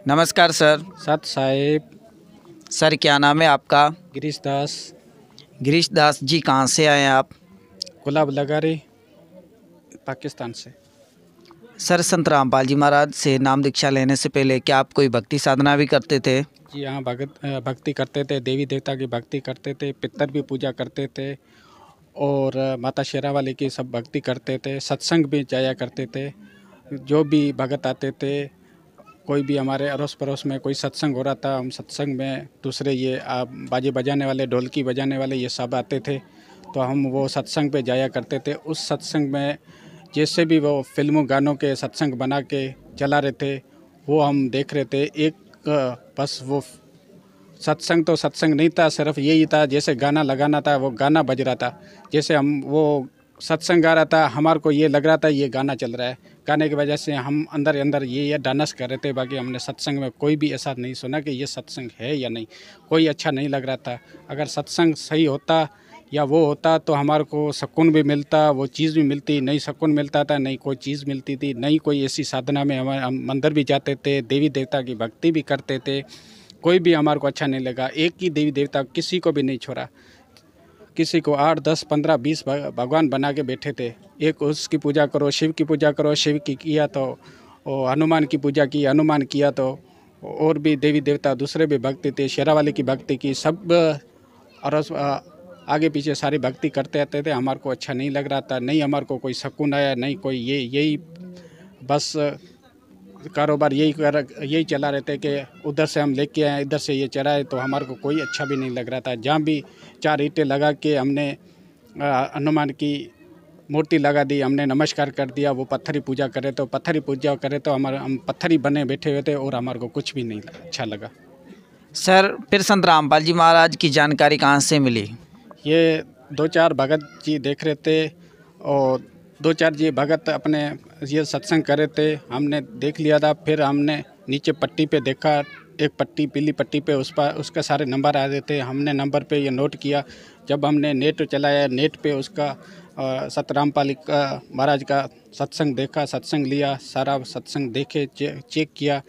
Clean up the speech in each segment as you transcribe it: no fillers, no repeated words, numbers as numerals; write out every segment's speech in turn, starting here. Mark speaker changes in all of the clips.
Speaker 1: नमस्कार सर।
Speaker 2: सत साहेब।
Speaker 1: सर क्या नाम है आपका?
Speaker 2: गिरीश दास।
Speaker 1: गिरीश दास जी, कहाँ से आए हैं आप?
Speaker 2: गुलाब लगारी, पाकिस्तान से।
Speaker 1: सर संत रामपाल जी महाराज से नाम दीक्षा लेने से पहले क्या आप कोई भक्ति साधना भी करते थे?
Speaker 2: जी हाँ, भक्ति करते थे, देवी देवता की भक्ति करते थे, पितर भी पूजा करते थे और माता शेरावाली की सब भक्ति करते थे। सत्संग भी जाया करते थे। जो भी भगत आते थे, कोई भी हमारे अड़ोस पड़ोस में कोई सत्संग हो रहा था, हम सत्संग में दूसरे ये बाजे बजाने वाले, ढोलकी बजाने वाले ये सब आते थे, तो हम वो सत्संग पे जाया करते थे। उस सत्संग में जैसे भी वो फिल्मों गानों के सत्संग बना के चला रहे थे, वो हम देख रहे थे। बस वो सत्संग तो सत्संग नहीं था, सिर्फ यही था जैसे गाना लगाना था, वो गाना बज रहा था। जैसे हम वो सत्संग गा रहा था, हमारे को ये लग रहा था ये गाना चल रहा है। गाने की वजह से हम अंदर अंदर ये डांस कर रहे थे। बाकी हमने सत्संग में कोई भी ऐसा नहीं सुना कि ये सत्संग है या नहीं। कोई अच्छा नहीं लग रहा था। अगर सत्संग सही होता या वो होता तो हमारे को सुकून भी मिलता, वो चीज़ भी मिलती। नहीं सुकून मिलता था, नहीं कोई चीज़ मिलती थी, नहीं कोई ऐसी साधना में हम मंदिर भी जाते थे, देवी देवता की भक्ति भी करते थे, कोई भी हमारे को अच्छा नहीं लगा। एक ही देवी देवता किसी को भी नहीं छोड़ा। किसी को 8, 10, 15, 20 भगवान बना के बैठे थे। एक उसकी पूजा करो, शिव की पूजा करो, शिव की किया तो हनुमान की पूजा की, हनुमान किया तो और भी देवी देवता दूसरे भी भक्ति थे, शेरावाली की भक्ति की, सब और आगे पीछे सारी भक्ति करते रहते थे। हमारे को अच्छा नहीं लग रहा था, नहीं हमारे को कोई सुकून आया, नहीं कोई यही बस कारोबार यही चला रहते कि उधर से हम लेके आए, इधर से ये चराए, तो हमारे को कोई अच्छा भी नहीं लग रहा था। जहाँ भी 4 ईंटें लगा के हमने हनुमान की मूर्ति लगा दी, हमने नमस्कार कर दिया, वो पत्थरी पूजा करे तो हम पत्थरी बने बैठे हुए थे और हमारे को कुछ भी नहीं अच्छा लगा।
Speaker 1: सर फिर संत रामपाल जी महाराज की जानकारी कहाँ से मिली?
Speaker 2: ये 2-4 भगत जी देख रहे थे और 2-4 जी भगत अपने ये सत्संग कर रहे थे, हमने देख लिया था। फिर हमने नीचे पट्टी पे देखा, एक पट्टी पीली पट्टी पे उसका सारे नंबर आ रहे थे। हमने नंबर पे ये नोट किया। जब हमने नेट चलाया, नेट पे उसका सत रामपाल महाराज का सत्संग देखा, सत्संग लिया, सारा सत्संग देखे, चेक किया,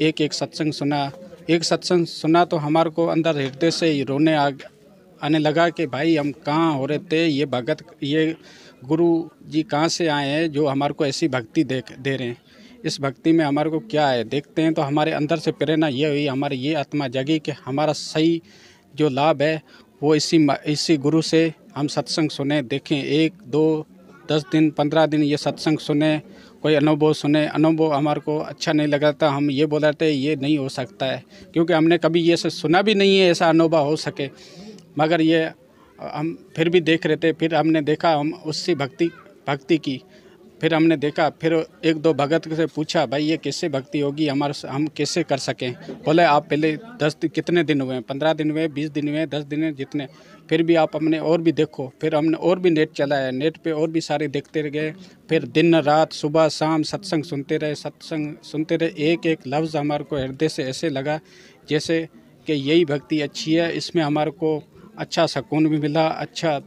Speaker 2: एक एक सत्संग सुना। एक सत्संग सुना तो हमारे को अंदर हृदय से रोने आने लगा कि भाई हम कहाँ हो रहे थे, ये भगत, ये गुरु जी कहाँ से आए हैं जो हमारे को ऐसी भक्ति दे रहे हैं। इस भक्ति में हमारे को क्या है, देखते हैं तो हमारे अंदर से प्रेरणा ये हुई, हमारी ये आत्मा जागी कि हमारा सही जो लाभ है वो इसी गुरु से हम सत्संग सुने, देखें। 1, 2, 10 दिन, 15 दिन ये सत्संग सुने, कोई अनुभव सुने। अनुभव हमारे को अच्छा नहीं लगा था। हम ये बोल रहे थे ये नहीं हो सकता है, क्योंकि हमने कभी ये सुना भी नहीं है ऐसा अनुभव हो सके। मगर ये हम फिर भी देख रहे थे। फिर हमने देखा, हम उससे भक्ति की। फिर हमने देखा, फिर 1-2 भगत से पूछा, भाई ये कैसे भक्ति होगी, हम कैसे कर सकें। बोले आप पहले कितने दिन हुए, 15 दिन हुए, 20 दिन हुए, 10 दिन हुए, जितने, फिर भी आप हमने और भी देखो। फिर हमने और भी नेट चलाया, नेट पे और भी सारे देखते रह गए। फिर दिन रात सुबह शाम सत्संग सुनते रहे। एक एक लफ्ज़ हमारे को हृदय से ऐसे लगा जैसे कि यही भक्ति अच्छी है, इसमें हमारे को अच्छा सुकून भी मिला, अच्छा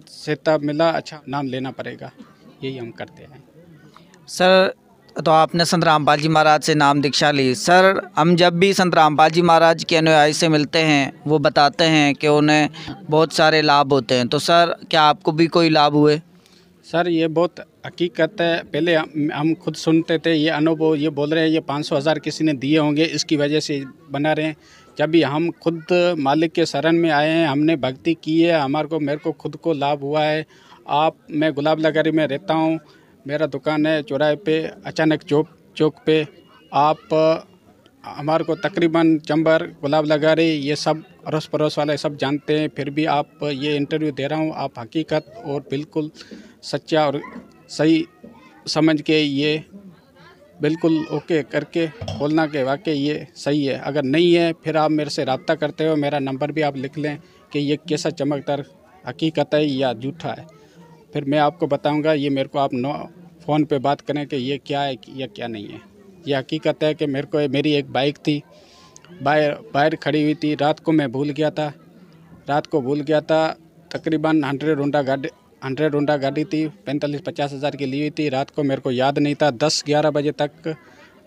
Speaker 2: सेता मिला, अच्छा नाम लेना पड़ेगा, यही हम करते हैं।
Speaker 1: सर तो आपने संत रामपाल जी महाराज से नाम दीक्षा ली। सर हम जब भी संत रामपाल जी महाराज के अनुयायी से मिलते हैं, वो बताते हैं कि उन्हें बहुत सारे लाभ होते हैं, तो सर क्या आपको भी कोई लाभ हुए?
Speaker 2: सर ये बहुत हकीकत है। पहले हम खुद सुनते थे ये अनुभव, ये बोल रहे हैं ये 500,000 किसी ने दिए होंगे, इसकी वजह से बना रहे हैं। जब भी हम खुद मालिक के शरण में आए हैं, हमने भक्ति की है, मेरे को खुद को लाभ हुआ है। मैं गुलाब लगारी में रहता हूँ, मेरा दुकान है चौराहे पे, अचानक चौक पे। आप हमारे को तकरीबन चंबर, गुलाब लगारी, ये सब अड़ोस पड़ोस वाले सब जानते हैं। फिर भी आप ये इंटरव्यू दे रहा हूँ, आप हकीकत और बिल्कुल सच्चा और सही समझ के ये बिल्कुल ओके करके बोलना कि वाकई ये सही है। अगर नहीं है फिर आप मेरे से रब्ता करते हो, मेरा नंबर भी आप लिख लें कि ये कैसा चमकदार हकीकत है या झूठा है। फिर मैं आपको बताऊंगा। ये मेरे को आप फ़ोन पे बात करें कि ये क्या है या क्या नहीं है। ये हकीकत है कि मेरी एक बाइक थी, बाहर खड़ी हुई थी। रात को मैं भूल गया था। तकरीबन 100 होंडा गाड़ी थी, 45-50 हज़ार की ली हुई थी। रात को मेरे को याद नहीं था। 10-11 बजे तक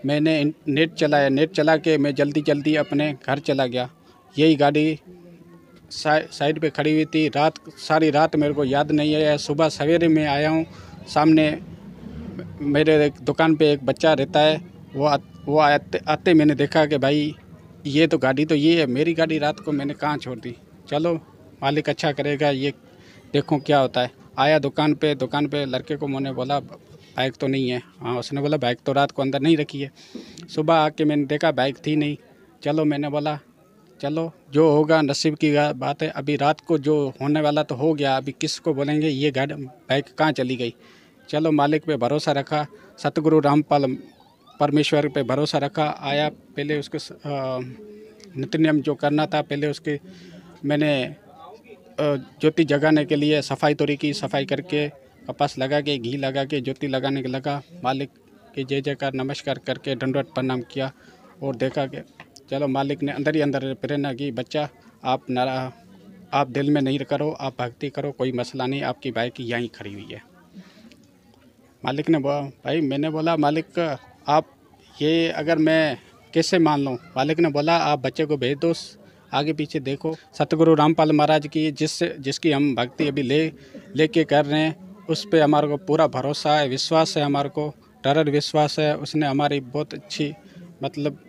Speaker 2: मैंने नेट चलाया, नेट चला के मैं जल्दी जल्दी अपने घर चला गया। यही गाड़ी साइड पे खड़ी हुई थी। सारी रात मेरे को याद नहीं है। सुबह सवेरे मैं आया हूँ, सामने मेरे एक दुकान पे एक बच्चा रहता है, वो आते मैंने देखा कि भाई ये तो गाड़ी तो ये है, मेरी गाड़ी रात को मैंने कहाँ छोड़ दी। चलो मालिक अच्छा करेगा, ये देखो क्या होता है। आया दुकान पे लड़के को मैंने बोला बाइक तो नहीं है। हाँ, उसने बोला बाइक तो रात को अंदर नहीं रखी है। सुबह आके मैंने देखा बाइक थी नहीं। चलो मैंने बोला चलो जो होगा नसीब की बात है। अभी रात को जो होने वाला तो हो गया, अभी किसको बोलेंगे ये गाड़ी बाइक कहाँ चली गई। चलो मालिक पे भरोसा रखा, सतगुरु रामपाल परमेश्वर पे भरोसा रखा। आया, पहले उसके नित्य नियम जो करना था, पहले उसके मैंने ज्योति जगाने के लिए सफाई तोड़ी की। सफाई करके कपास लगा के घी लगा के ज्योति लगाने के लगा। मालिक के जय जयकार नमस्कार करके दंडवत प्रणाम किया और देखा कि चलो मालिक ने अंदर ही अंदर प्रेरणा की, बच्चा आप दिल में नहीं करो, आप भक्ति करो, कोई मसला नहीं, आपकी बाइक यहीं खड़ी हुई है। मालिक ने बोला भाई, मैंने बोला मालिक आप ये अगर मैं कैसे मान लूँ। मालिक ने बोला आप बच्चे को भेज दो, आगे पीछे देखो। सतगुरु रामपाल महाराज की जिसकी हम भक्ति अभी लेके कर रहे हैं, उस पर हमारे को पूरा भरोसा है, विश्वास है, हमारे को दृढ़ विश्वास है। उसने हमारी बहुत अच्छी मतलब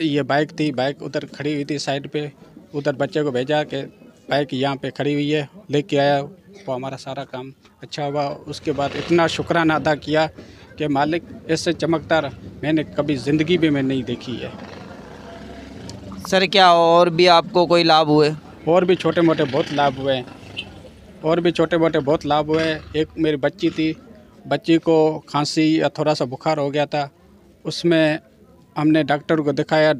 Speaker 2: ये बाइक थी, बाइक उधर खड़ी हुई थी साइड पे, उधर बच्चे को भेजा कि बाइक यहाँ पे खड़ी हुई है, लेके आया। वो हमारा सारा काम अच्छा हुआ। उसके बाद इतना शुक्राना अदा किया कि मालिक ऐसे चमकदार मैंने कभी ज़िंदगी में नहीं देखी है।
Speaker 1: सर क्या और भी आपको कोई लाभ हुए?
Speaker 2: और भी छोटे मोटे बहुत लाभ हुए, और भी छोटे मोटे बहुत लाभ हुए। एक मेरी बच्ची थी, बच्ची को खांसी या थोड़ा सा बुखार हो गया था। उसमें हमने डॉक्टर को दिखाया,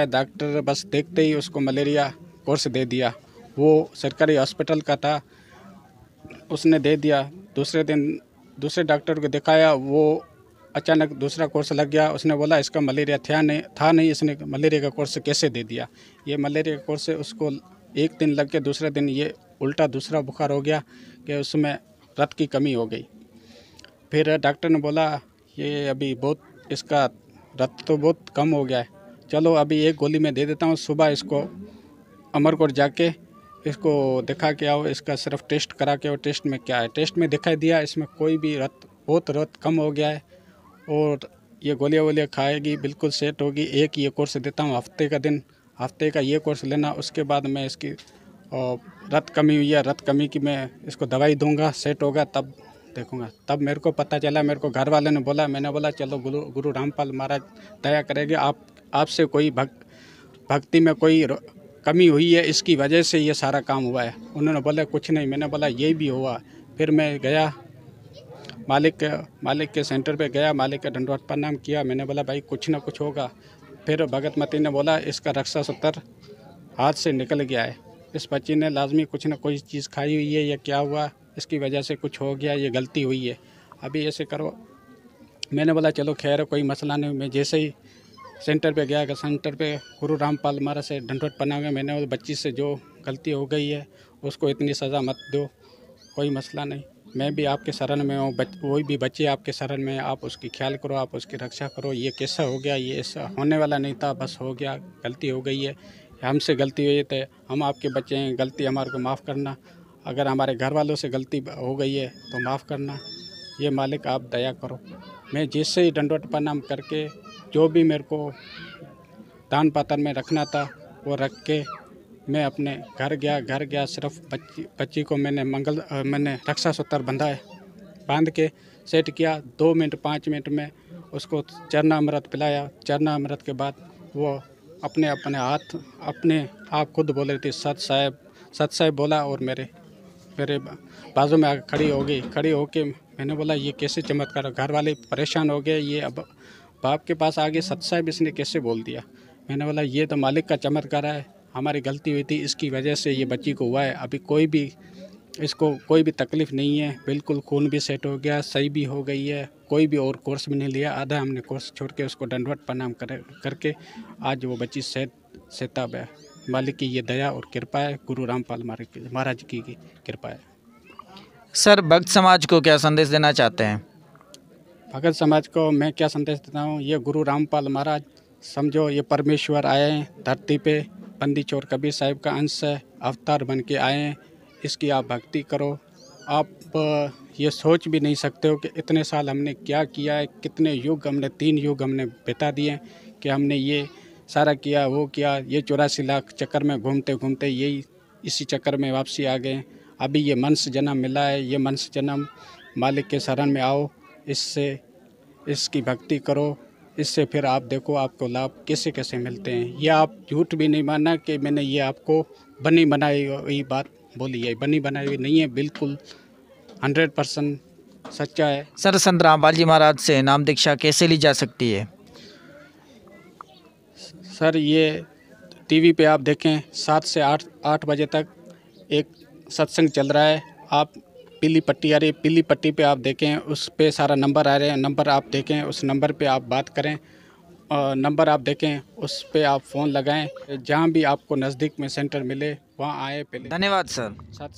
Speaker 2: डॉक्टर बस देखते ही उसको मलेरिया कोर्स दे दिया। वो सरकारी हॉस्पिटल का था, उसने दे दिया। दूसरे दिन दूसरे डॉक्टर को दिखाया, वो अचानक दूसरा कोर्स लग गया। उसने बोला इसका मलेरिया था नहीं, इसने मलेरिया का कोर्स कैसे दे दिया। ये मलेरिया का कोर्स उसको एक दिन लग के दूसरे दिन ये उल्टा दूसरा बुखार हो गया कि उसमें रक्त की कमी हो गई। फिर डॉक्टर ने बोला ये अभी बहुत इसका रक्त तो बहुत कम हो गया है, चलो अभी एक गोली में दे देता हूँ। सुबह इसको अमरकोट जाके इसको दिखा के आओ, इसका सिर्फ टेस्ट करा के। और टेस्ट में क्या है, टेस्ट में दिखाई दिया इसमें कोई भी बहुत रक्त कम हो गया है और ये गोलियाँ खाएगी, बिल्कुल सेट होगी। एक ये कोर्स देता हूँ हफ्ते का ये कोर्स लेना। उसके बाद मैं इसकी रक्त कमी हुई है, रक्त कमी की मैं इसको दवाई दूंगा, सेट होगा तब देखूंगा। तब मेरे को पता चला, मेरे को घर वाले ने बोला, मैंने बोला चलो गुरु रामपाल महाराज दया करेंगे, आपसे कोई भक्ति में कोई कमी हुई है, इसकी वजह से ये सारा काम हुआ है। उन्होंने बोला कुछ नहीं, मैंने बोला ये भी हुआ। फिर मैं गया मालिक के सेंटर पे गया, मालिक का दंडवत प्रणाम किया। मैंने बोला भाई कुछ ना कुछ होगा। फिर भगत मती ने बोला इसका रक्षा सूत्र हाथ से निकल गया है, इस बच्ची ने लाजमी कुछ ना कोई चीज़ खाई हुई है या क्या हुआ, इसकी वजह से कुछ हो गया, ये गलती हुई है, अभी ऐसे करो। मैंने बोला चलो खैर कोई मसला नहीं। मैं जैसे ही सेंटर पे गया, सेंटर पे गुरु रामपाल महाराज से दंडवत प्रणाम किया। मैंने उस बच्ची से जो गलती हो गई है उसको इतनी सज़ा मत दो, कोई मसला नहीं, मैं भी आपके शरण में हूँ, कोई भी बच्चे आपके शरण में, आप उसकी ख्याल करो, आप उसकी रक्षा करो। ये कैसा हो गया, ये ऐसा होने वाला नहीं था, बस हो गया, गलती हो गई है, हमसे गलती हुई है, हम आपके बच्चे हैं, गलती हमारे को माफ़ करना। अगर हमारे घर वालों से गलती हो गई है तो माफ़ करना, ये मालिक आप दया करो। मैं जैसे ही दंडवत प्रणाम करके जो भी मेरे को दान पात्र में रखना था वो रख के मैं अपने घर गया। सिर्फ बच्ची को मैंने रक्षा सूत्र बांध के सेट किया। 2 मिनट 5 मिनट में उसको चरणामृत पिलाया। चरणामृत के बाद वो अपने हाथ अपने आप खुद बोल रही थी सत साहेब बोला, और मेरे बाजू में आकर खड़ी होके मैंने बोला ये कैसे चमत्कार। घर वाले परेशान हो गए, ये अब बाप के पास आगे सत साहेब इसने कैसे बोल दिया। मैंने बोला ये तो मालिक का चमत्कार है, हमारी गलती हुई थी, इसकी वजह से ये बच्ची को हुआ है। अभी इसको कोई भी तकलीफ़ नहीं है, बिल्कुल खून भी सेट हो गया, सही भी हो गई है, कोई भी और कोर्स भी नहीं लिया। आधा हमने कोर्स छोड़ के उसको दंडवत प्रणाम करके आज वो बच्ची सेहताब है। मालिक की ये दया और कृपा है, गुरु रामपाल महाराज की कृपा है।
Speaker 1: सर भक्त समाज को क्या संदेश देना चाहते हैं?
Speaker 2: भगत समाज को मैं क्या संदेश देता हूँ, ये गुरु रामपाल महाराज समझो ये परमेश्वर आए हैं धरती पे, बंदी चोर कबीर साहिब का अंश है, अवतार बन के आए हैं। इसकी आप भक्ति करो। आप ये सोच भी नहीं सकते हो कि इतने साल हमने क्या किया है, कितने युग हमने 3 युग हमने बिता दिए कि हमने ये सारा किया वो किया, ये 84 लाख चक्कर में घूमते घूमते यही इसी चक्कर में वापसी आ गए। अभी ये मनुष्य जन्म मिला है, ये मनुष्य जन्म मालिक के शरण में आओ, इससे इसकी भक्ति करो, इससे फिर आप देखो आपको लाभ कैसे कैसे मिलते हैं। ये आप झूठ भी नहीं मानना कि मैंने ये आपको बनी बनाई हुई बात बोली है, बनी बनाई हुई नहीं है, बिल्कुल 100% सच्चा है।
Speaker 1: सर संत रामपाल जी महाराज से नाम दीक्षा कैसे ली जा सकती है?
Speaker 2: सर ये टीवी पे आप देखें 7 से 8 बजे तक एक सत्संग चल रहा है। आप पीली पट्टी आ रही है, पीली पट्टी पे आप देखें, उस पे सारा नंबर आ रहे हैं, नंबर आप देखें, उस नंबर पे आप बात करें, नंबर आप देखें, उस पे आप फ़ोन लगाएं। जहाँ भी आपको नज़दीक में सेंटर मिले वहाँ आए पहले।
Speaker 1: धन्यवाद सर।
Speaker 2: साथ